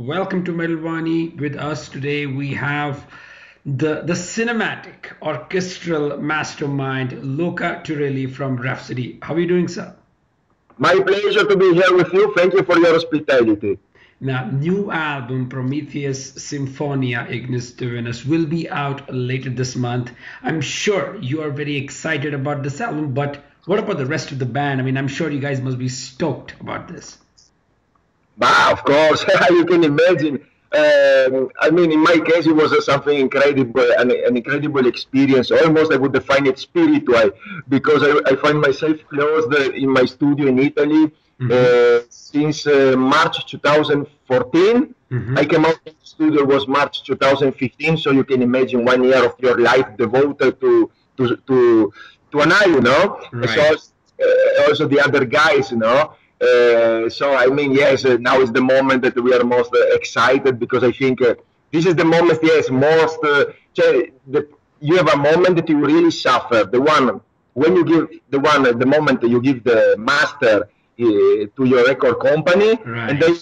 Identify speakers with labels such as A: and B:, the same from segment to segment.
A: Welcome to Metal Wani. With us today, we have the cinematic orchestral mastermind Luca Turilli from Rhapsody. How are you doing, sir?
B: My pleasure to be here with you. Thank you for your hospitality.
A: Now, new album Prometheus Symphonia Ignis Divinus will be out later this month. I'm sure you are very excited about this album, but what about the rest of the band? I mean, I'm sure you guys must be stoked about this.
B: Of course, you can imagine. I mean, in my case, it was something incredible, an incredible experience. Almost, I would define it spiritual, because I find myself closed in my studio in Italy since March 2014. I came out of the studio was March 2015, so you can imagine 1 year of your life devoted to an eye,
A: Right.
B: So also the other guys. So I mean, yes, now is the moment that we are most excited, because I think this is the moment, yes, most. You have a moment that you really suffer. The one when you give the moment that you give the master to your record company,
A: Right.
B: and then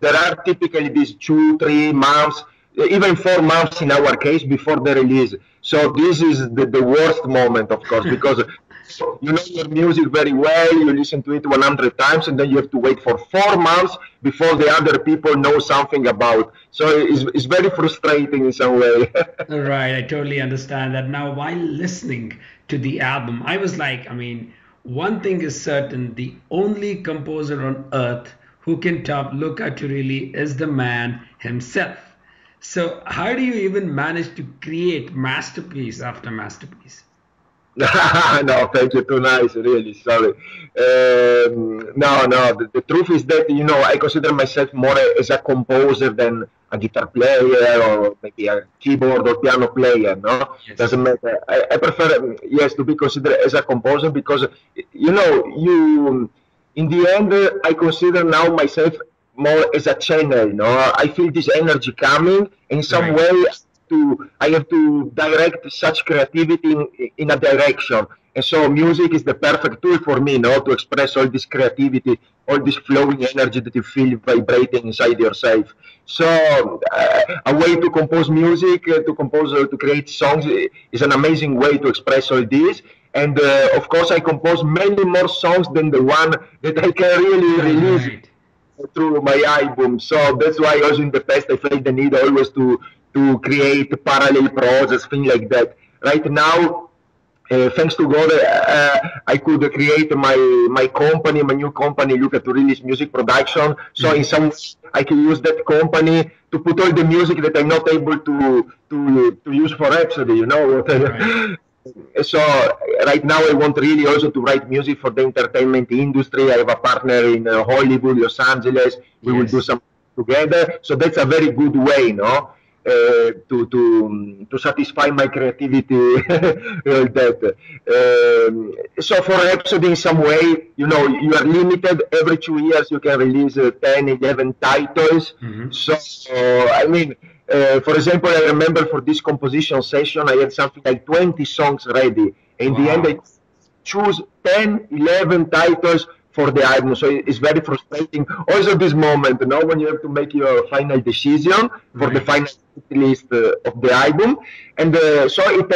B: there are typically these 2-3 months, even 4 months in our case, before the release. So this is the worst moment, of course, because you know your music very well, you listen to it 100 times, and then you have to wait for 4 months before the other people know something about. So it's very frustrating in some way.
A: Right, I totally understand that. Now, while listening to the album, I was like, I mean, one thing is certain, the only composer on earth who can top Luca Turilli is the man himself. So, how do you even manage to create masterpiece after masterpiece?
B: No, thank you. Too nice, really. Sorry. No. The truth is that I consider myself more as a composer than a guitar player or maybe a keyboard or piano player. No,
A: Yes.
B: doesn't matter. I prefer, yes, to be considered as a composer, because you in the end, I consider now myself more as a channel. I feel this energy coming in some
A: Right.
B: way. I have to direct such creativity in a direction. And so music is the perfect tool for me, to express all this creativity, all this flowing energy that you feel vibrating inside yourself. So a way to compose music, to create songs, is an amazing way to express all this. And of course, I compose many more songs than the one that I can really release
A: Right.
B: through my album. So that's why also in the past I felt the need always to create parallel projects, things like that. Right now, thanks to God, I could create my company, my new company, Luca Turilli's Music Production. So in some way, I can use that company to put all the music that I'm not able to use for Rhapsody.
A: Right.
B: So right now I want really also to write music for the entertainment industry. I have a partner in Hollywood, Los Angeles. We will do
A: Yes.
B: some together. So that's a very good way, to satisfy my creativity. All that. So for Rhapsody, in some way, you are limited. Every 2 years you can release 10, 11 titles. So I mean, for example, I remember for this composition session, I had something like 20 songs ready. In the end, I
A: Wow.
B: choose 10, 11 titles for the album. So it's very frustrating. Also, this moment, when you have to make your final decision for the
A: Right.
B: final list of the album. And so it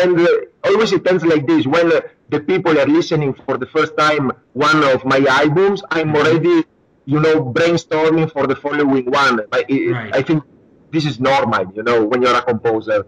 B: ends like this. When the people are listening for the first time one of my albums, I'm already, brainstorming for the following one. I
A: Right.
B: think this is normal, when you're a composer.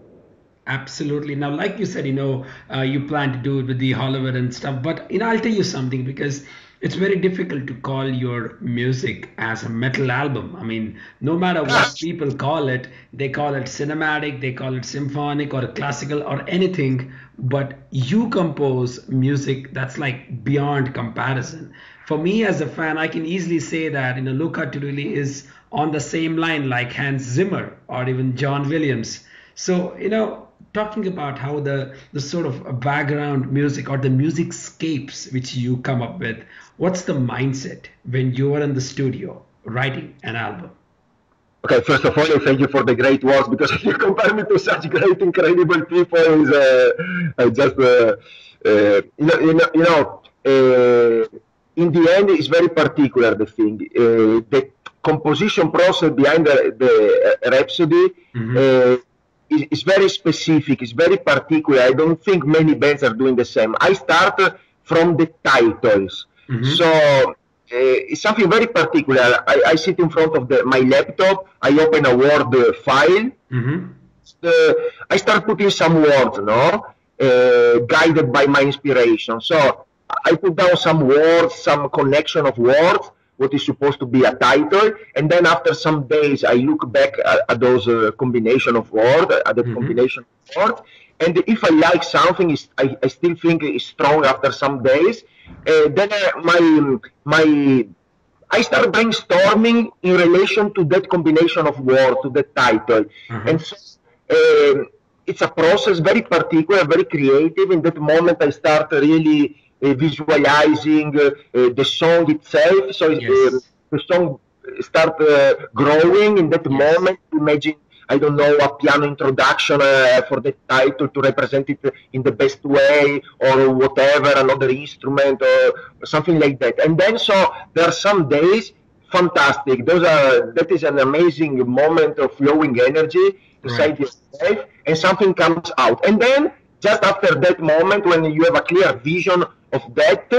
A: Absolutely. Now, like you said, you plan to do it with the Hollywood and stuff, but I'll tell you something because it's very difficult to call your music as a metal album. I mean, no matter what people call it, they call it cinematic, they call it symphonic or classical or anything, but you compose music that's like beyond comparison. For me as a fan, I can easily say that, Luca Turilli is on the same line like Hans Zimmer or even John Williams. So, talking about how the sort of background music or the music scapes which you come up with, what's the mindset when you are in the studio writing an album?
B: Okay, first of all, thank you for the great words, because if you compare me to such great, incredible people, is I just in the end, it's very particular, the thing. composition process behind the Rhapsody is very specific, it's very particular. I don't think many bands are doing the same. I start from the titles. So it's something very particular. I sit in front of my laptop, I open a Word file, I start putting some words, guided by my inspiration. So I put down some words, some connection of words, what is supposed to be a title, and then after some days I look back at those combination of words, combination of words, and if I like something, I still think it's strong after some days, then I start brainstorming in relation to that combination of words, to that title, and so it's a process very particular, very creative. In that moment, I start really visualizing the song itself. So the song start growing in that moment. Imagine, I don't know, a piano introduction for the title to represent it in the best way, or whatever, another instrument or something like that. And then so there are some days, fantastic. That is an amazing moment of flowing energy inside yourself, and something comes out. And then just after that moment, when you have a clear vision of that,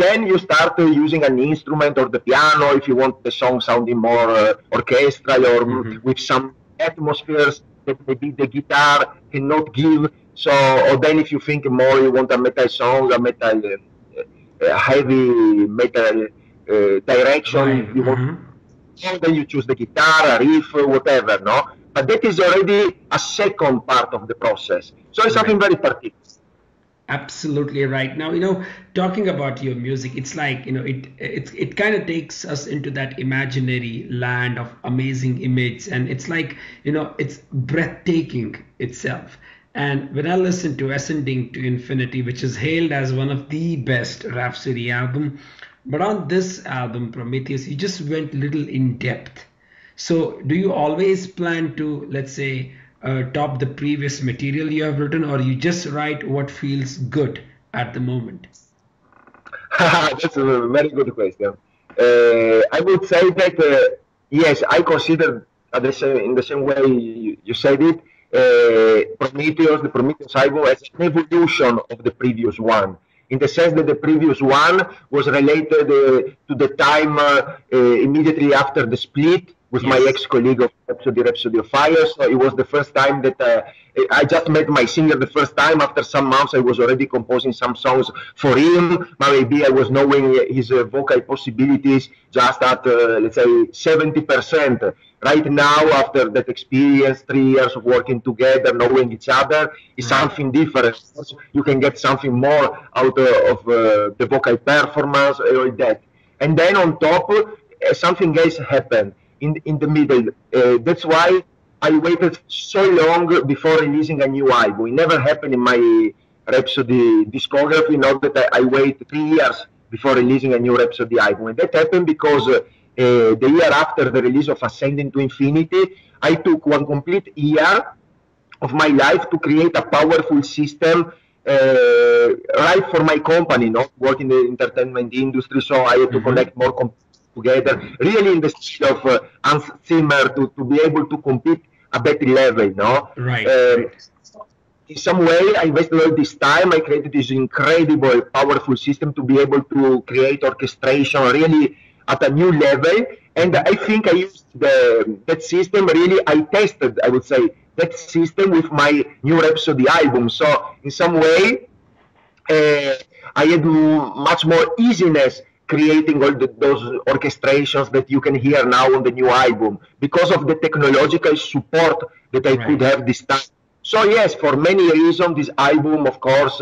B: then you start using an instrument or the piano if you want the song sounding more orchestral or with some atmospheres that maybe the guitar cannot give. So, or then if you think more, you want a metal song, a metal, heavy metal direction, you want, then you choose the guitar, a riff, whatever, But that is already a second part of the process. So it's something very particular.
A: Absolutely right. Now, talking about your music, it's like, it kind of takes us into that imaginary land of amazing image. And it's like, it's breathtaking itself. And when I listen to Ascending to Infinity, which is hailed as one of the best Rhapsody album, but on this album, Prometheus, you just went a little in depth. So do you always plan to, let's say, top the previous material you have written, or you just write what feels good at the moment?
B: That's a very good question. I would say that, yes, I consider in the same way you said it, the Prometheus album as an evolution of the previous one, in the sense that the previous one was related to the time immediately after the split with my ex-colleague of Rhapsody of Fire. So it was the first time that I just met my singer the first time. After some months, I was already composing some songs for him. Maybe I was knowing his vocal possibilities just at, let's say, 70%. Right now, after that experience, 3 years of working together, knowing each other, is something different. You can get something more out of the vocal performance or that. And then on top, something else happened in the middle. That's why I waited so long before releasing a new album. It never happened in my Rhapsody discography, not that I wait 3 years before releasing a new Rhapsody album. And that happened because the year after the release of Ascending to Infinity, I took one complete year of my life to create a powerful system right for my company, work in the entertainment industry, so I had to connect more together, really in the style of Hans Zimmer to be able to compete at that level,
A: Right.
B: In some way, I invested all this time. I created this incredible, powerful system to be able to create orchestration really at a new level. And I think I used that system really, I tested, I would say, that system with my new Rhapsody album. So in some way, I had much more easiness creating all those orchestrations that you can hear now on the new album because of the technological support that I could have this time. So yes, for many reasons, this album, of course,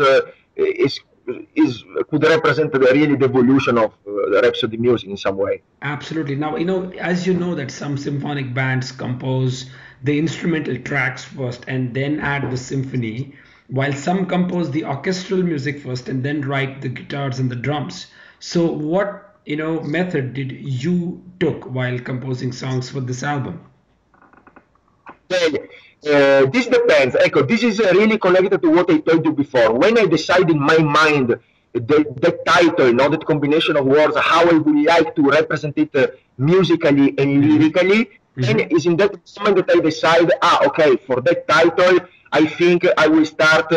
B: could represent really the evolution of the Rhapsody music in some way.
A: Absolutely. Now, as you know that some symphonic bands compose the instrumental tracks first and then add the symphony, while some compose the orchestral music first and then write the guitars and the drums. So what, method did you took while composing songs for this album?
B: This depends. This is really connected to what I told you before. When I decide in my mind the title, not that combination of words, how I would like to represent it musically and lyrically. And it's in that moment that I decide, okay, for that title, I think I will start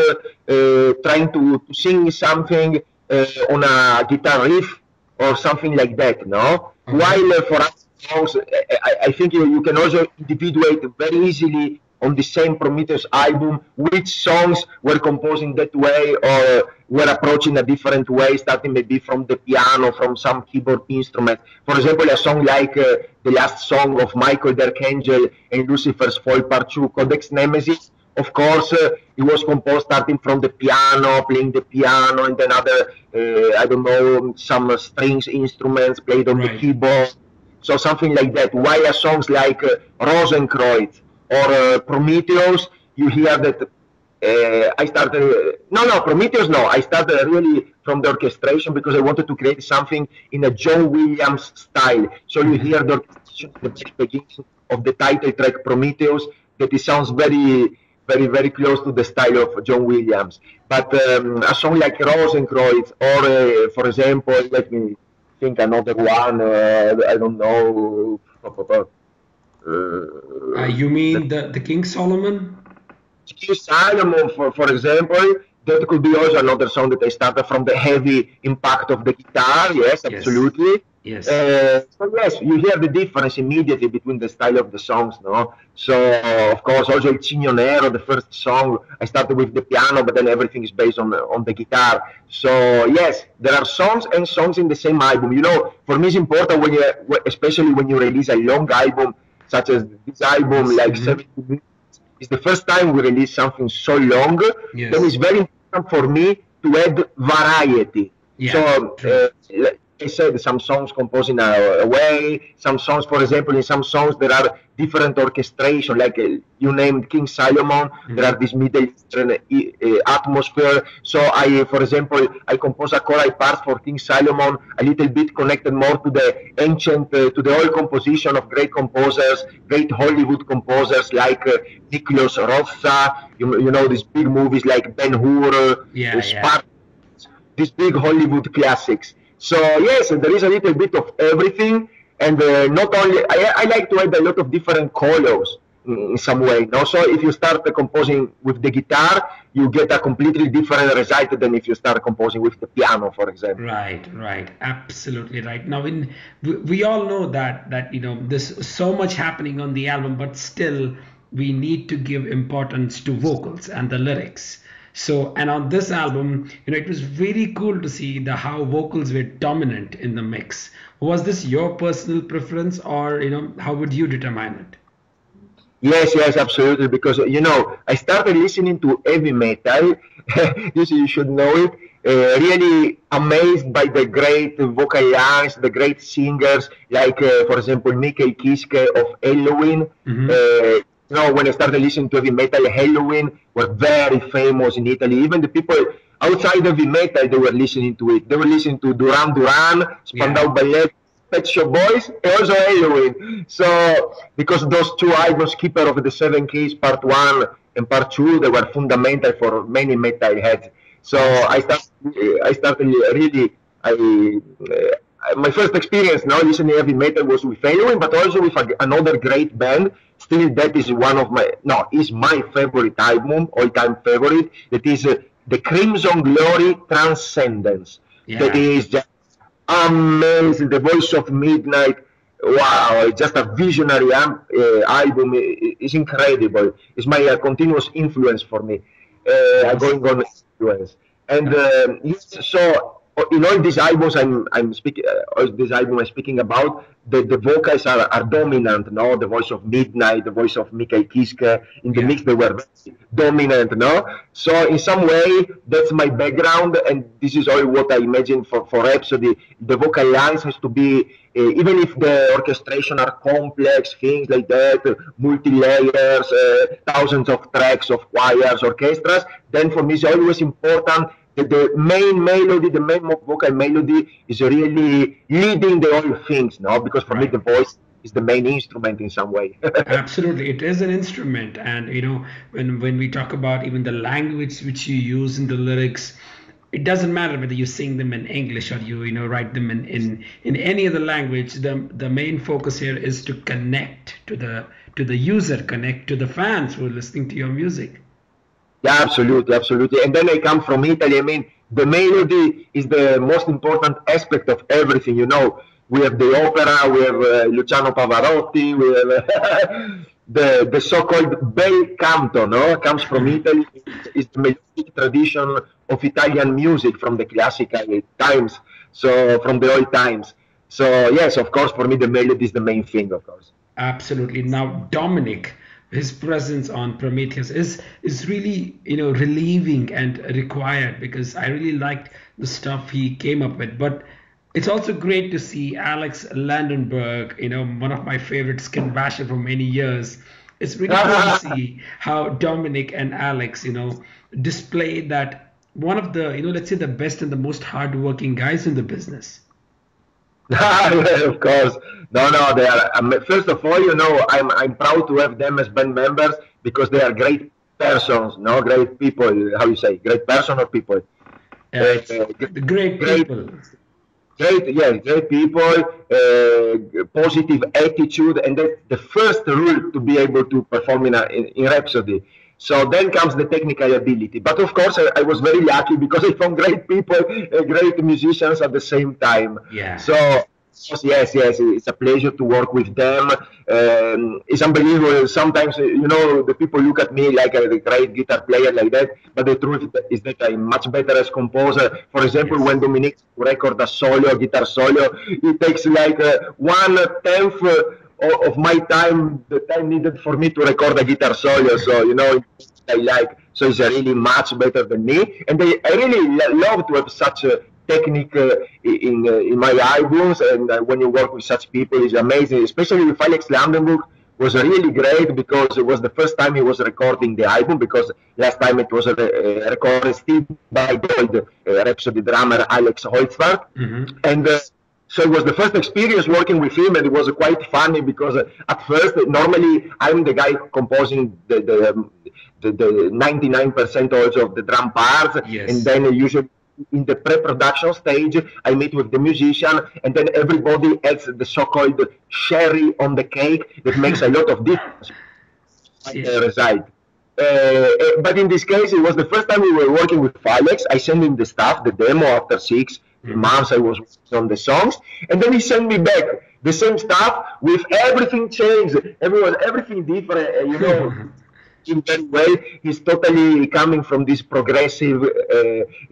B: trying to sing something on a guitar riff or something like that, no? While for us songs, I think you can also individuate very easily on the same Prometheus album which songs were composed in that way or were approached in a different way, starting maybe from the piano, from some keyboard instrument. For example, a song like the last song of Michael the Archangel and Lucifer's Fall Part 2, Codex Nemesis. Of course, it was composed starting from the piano, playing the piano, and then other, I don't know, some strings instruments played on the keyboard. So something like that. While songs like Rosenkreuz or Prometheus, you hear that I started, Prometheus, no. I started really from the orchestration because I wanted to create something in a John Williams style. So you hear the orchestration at the beginning of the title track Prometheus, that it sounds very, very, very close to the style of John Williams. But a song like Rosenkreuz, or for example, let me think another one, I don't know.
A: You mean the King Solomon?
B: King Solomon, for example, that could be also another song that I started from the heavy impact of the guitar. Yes, absolutely.
A: Yes.
B: So yes, you hear the difference immediately between the style of the songs, no? So of course, also Il Cigno Nero, the first song, I started with the piano, but then everything is based on the guitar. So yes, there are songs and songs in the same album. You know, for me, it's important when you, especially when you release a long album, such as this album, like 70 minutes. It's the first time we release something so long.
A: Yes.
B: Then it's very important for me to add variety. So like I said, some songs composed in a way, some songs, for example, in some songs there are different orchestration, like you named King Solomon, there are this Middle Eastern atmosphere. So I, for example, I compose a choral part for King Solomon, a little bit connected more to the ancient, to the old composition of great composers, great Hollywood composers like Nikolaus Rossa, you know, these big movies like Ben-Hur, Spartacus, these big Hollywood classics. So yes, there is a little bit of everything, and not only, I like to add a lot of different colors in some way. Also, if you start composing with the guitar, you get a completely different result than if you start composing with the piano, for example.
A: Right, absolutely right. Now, we all know that you know there's so much happening on the album, but still we need to give importance to vocals and the lyrics. So, and on this album, you know, it was very cool to see how vocals were dominant in the mix. Was this your personal preference, or, you know, how would you determine it?
B: Yes, absolutely. Because, you know, I started listening to heavy metal. You should know it. Really amazed by the great vocal lines, the great singers, like, for example, Mikael Kiske of Helloween. You know, when I started listening to heavy metal, Helloween were very famous in Italy. Even the people outside heavy metal, they were listening to it. They were listening to Duran Duran, Spandau Ballet, Pet Shop Boys, and also Helloween. So, because those two albums, Keeper of the Seven Keys, Part 1 and Part 2, they were fundamental for many metal heads. So I started really, my first experience now listening to heavy metal was with Helloween, but also with another great band. Still, that is one of is my favorite album, all-time favorite. That is the Crimson Glory Transcendence. That is just amazing. The Voice of Midnight. Wow, it's just a visionary album. It's incredible. It's my continuous influence for me. Going on influence. And so in all these albums I'm speaking about, the vocals are dominant, no? The Voice of Midnight, the voice of Mikael Kiske, in the mix they were very dominant, no? So in some way that's my background, and this is all what I imagine for Rhapsody. The vocal lines has to be, even if the orchestration are complex, things like that, multi-layers, thousands of tracks of choirs, orchestras, then for me it's always important the main melody, the main vocal melody is really leading the whole things, no? Because for me the voice is the main instrument in some way.
A: Absolutely, it is an instrument, and you know when we talk about even the language which you use in the lyrics, it doesn't matter whether you sing them in English or you write them in any other language. The main focus here is to connect to the user, connect to the fans who are listening to your music.
B: Yeah, absolutely, absolutely. And then I come from Italy. I mean, the melody is the most important aspect of everything. We have the opera, we have Luciano Pavarotti, we have the so-called bel canto, no? Comes from Italy. It's the melodic tradition of Italian music from the classical times, so from the old times. So yes, of course, for me the melody is the main thing, of course.
A: Absolutely. Now, Dominic, his presence on Prometheus is really relieving and required, because I really liked the stuff he came up with. But it's also great to see Alex Landenburg, one of my favorite skin basher for many years. It's really good to see how Dominic and Alex, display that one of the, let's say the best and the most hardworking guys in the business.
B: Of course. No, they are. First of all, I'm proud to have them as band members, because they are great persons, great people. How you say, great person or people?
A: Great people.
B: Great people, positive attitude, and that's the first rule to be able to perform in Rhapsody. So then comes the technical ability. But of course, I was very lucky, because I found great people, great musicians at the same time.
A: Yeah.
B: So yes, it's a pleasure to work with them. It's unbelievable. Sometimes, the people look at me like a great guitar player like that, but the truth is that I'm much better as composer. For example, when Dominic records a guitar solo, it takes like 1/10 of my time, the time needed for me to record a guitar solo. So, so it's really much better than me. And I really love to have such a technique in my albums, and when you work with such people, it's amazing. Especially with Alex Landenburg was really great, because it was the first time he was recording the album, because last time it was recorded still by the old Rhapsody drummer Alex Holzwarth. And so it was the first experience working with him, and it was quite funny, because at first, normally I'm the guy composing the 99% also of the drum parts, and then usually in the pre-production stage, I meet with the musician, and then everybody adds the so-called cherry on the cake that makes a lot of difference. Result. But in this case, it was the first time we were working with Alex. I sent him the stuff, the demo, after 6 months I was working on the songs, and then he sent me back the same stuff with everything changed. Everything different, in that way. He's totally coming from this progressive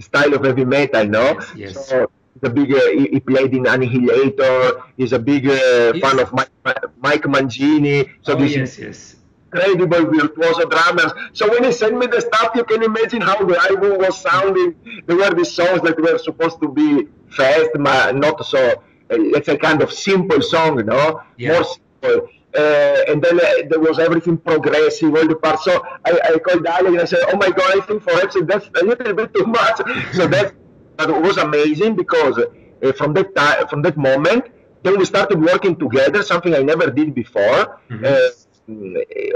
B: style of heavy metal, no?
A: Yes.
B: So he played in Annihilator. He's a big fan of Mike Mangini. So
A: yes.
B: Incredible virtuoso drummers. So when he sent me the stuff, you can imagine how the album was sounding. There were these songs that were supposed to be fast, not so, let's say, kind of simple song, no?
A: Yeah.
B: More simple. And then there was everything progressive, all the parts. So I called Alex and I said, "Oh my God, I think for Rhapsody that's a little bit too much." So that was amazing, because from that moment, then we started working together, something I never did before.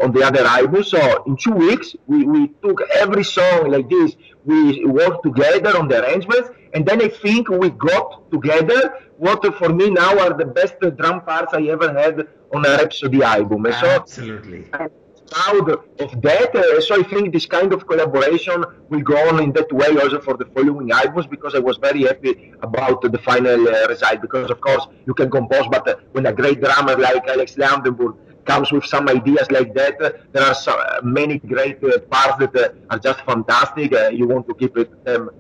B: On the other album. So in 2 weeks, we took every song like this. We worked together on the arrangements, and then I think we got together what for me now are the best drum parts I ever had on a Rhapsody album. And so
A: absolutely.
B: I'm proud of that. So I think this kind of collaboration will go on in that way also for the following albums, because I was very happy about the final result. Because of course you can compose, but when a great drummer like Alex Landenburg comes with some ideas like that, there are so many great parts that are just fantastic. You want to keep them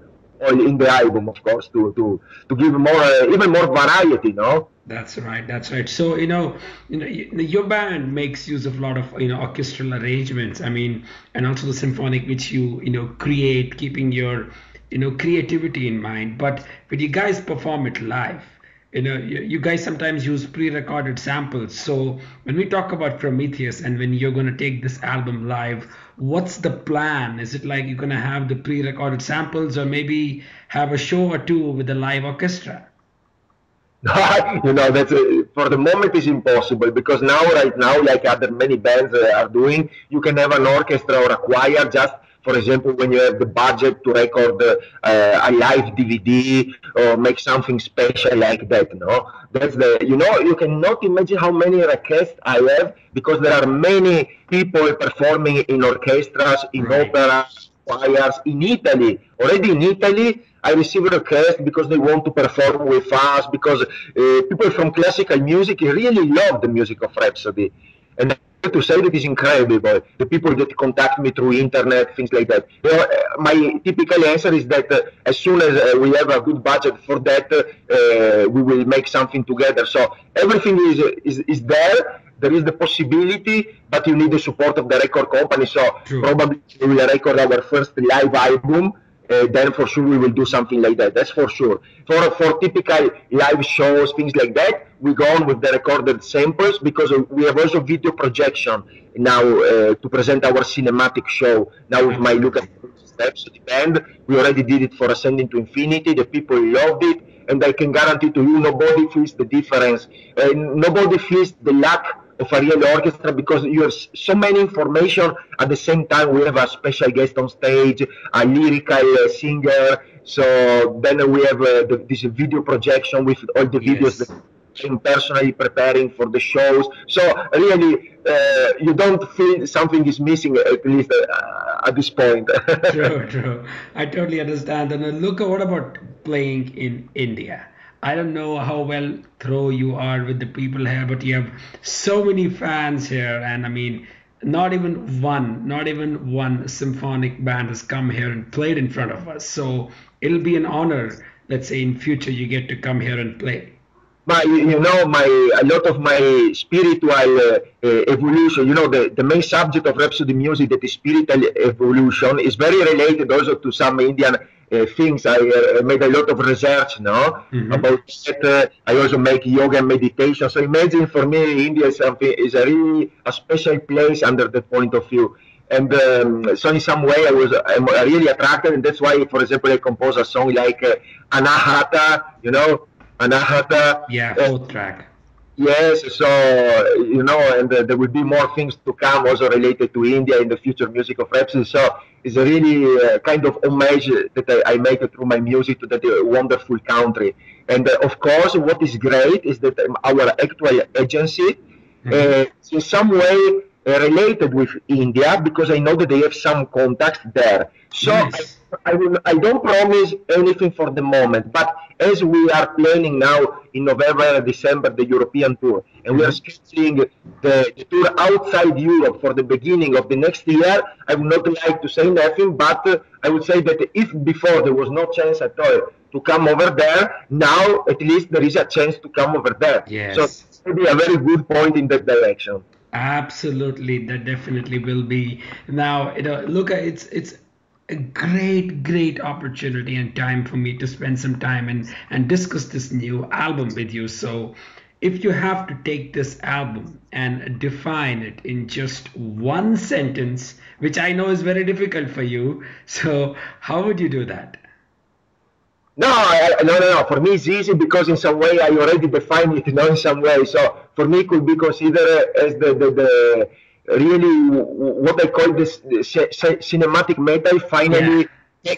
B: all in the album, of course, to give more, even more variety, no?
A: That's right. So your band makes use of a lot of orchestral arrangements. I mean, and also the symphonic, which you create, keeping your creativity in mind. But when you guys perform it live, you guys sometimes use pre-recorded samples. So when we talk about Prometheus and when you're going to take this album live, what's the plan? Is it like you're going to have the pre-recorded samples, or maybe have a show or two with the live orchestra?
B: That's for the moment is impossible, because right now, like other many bands are doing, you can have an orchestra or a choir just for example, when you have the budget to record a live DVD or make something special like that, no? That's the, you know, you cannot imagine how many requests I have, because there are many people performing in orchestras, in operas, choirs, in Italy. Already in Italy, I receive requests because they want to perform with us, because people from classical music really love the music of Rhapsody. And I have to say that is incredible. The people that contact me through internet, things like that. You know, my typical answer is that as soon as we have a good budget for that, we will make something together. So everything is there. There is the possibility, but you need the support of the record company. So probably we will record our first live album. Then for sure we will do something like that. That's for sure. For typical live shows, things like that, we go on with the recorded samples, because we have also video projection now to present our cinematic show. Now with my Luca Turilli band, we already did it for Ascending to Infinity. The people loved it, and I can guarantee to you, nobody feels the difference. Nobody feels the lack of a real orchestra, because you have so many information at the same time. We have a special guest on stage, a lyrical singer. So then we have this video projection with all the videos that I'm personally preparing for the shows. So really, you don't feel something is missing, at least at this point.
A: True. I totally understand. And Luca, what about playing in India? I don't know how well through you are with the people here, but you have so many fans here, and I mean, not even one symphonic band has come here and played in front of us. So it'll be an honor, let's say in future, you get to come here and play.
B: But you know, a lot of my spiritual evolution, you know, the main subject of Rhapsody music, that is spiritual evolution, is very related also to some Indian things. I made a lot of research now about that. I also make yoga and meditation. So imagine, for me, India is a really a special place under that point of view. And so in some way I'm really attracted, and that's why, for example, I compose a song like Anahata, you know, Anahata.
A: Yeah, fourth track.
B: Yes, so, you know, and there will be more things to come also related to India in the future music of Rhapsody. So it's a really kind of homage that I make through my music to that wonderful country. And of course, what is great is that our actual agency is in some way related with India, because I know that they have some contacts there. So I don't promise anything for the moment, but as we are planning now in November and December the European tour, and we are scheduling the tour outside Europe for the beginning of the next year, I would not like to say nothing, but I would say that if before there was no chance at all to come over there, now at least there is a chance to come over there.
A: Yes.
B: So it will be a very good point in that direction.
A: Absolutely, that definitely will be. Now, you know, Luca, it's a great opportunity and time for me to spend some time and discuss this new album with you. So if you have to take this album and define it in just one sentence, which I know is very difficult for you, so how would you do that?
B: No. For me, it's easy, because in some way I already defined it, you know, in some way. So for me, it could be considered as the really what I call this cinematic metal finally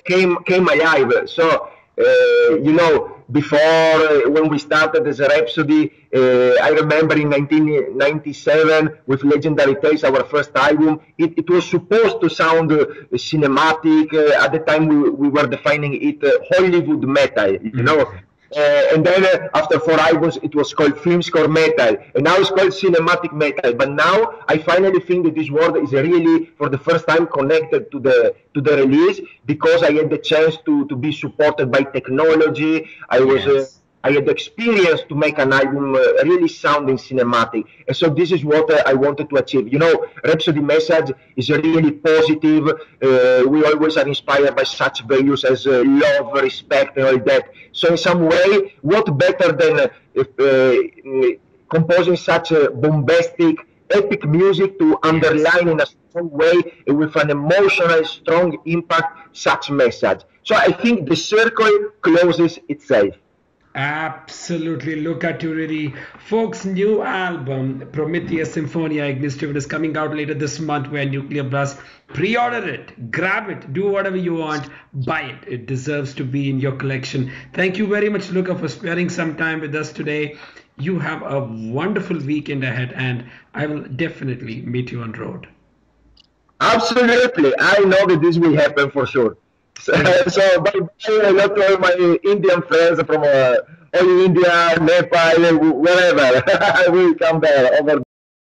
B: came alive. So you know, before when we started as a Rhapsody, I remember in 1997 with Legendary Tales, our first album, it was supposed to sound cinematic. At the time we were defining it Hollywood metal, you know. And then after 4 albums, it was called film score metal, and now it's called cinematic metal. But now I finally think that this word is really, for the first time, connected to the release, because I had the chance to be supported by technology. I had the experience to make an album really sounding cinematic. And so this is what I wanted to achieve. You know, Rhapsody message is really positive. We always are inspired by such values as love, respect, and all that. So in some way, what better than composing such bombastic, epic music to underline in a strong way, with an emotional, strong impact, such message. So I think the circle closes itself.
A: Absolutely, Luca Turilli. Folks, new album, Prometheus Symphonia Ignitive, is coming out later this month via Nuclear Blast. Pre-order it, grab it, do whatever you want, buy it. It deserves to be in your collection. Thank you very much, Luca, for sparing some time with us today. You have a wonderful weekend ahead, and I will definitely meet you on road.
B: Absolutely. I know that this will happen for sure. So, so bye-bye a lot to all my Indian friends from all India, Nepal, wherever. I will come there over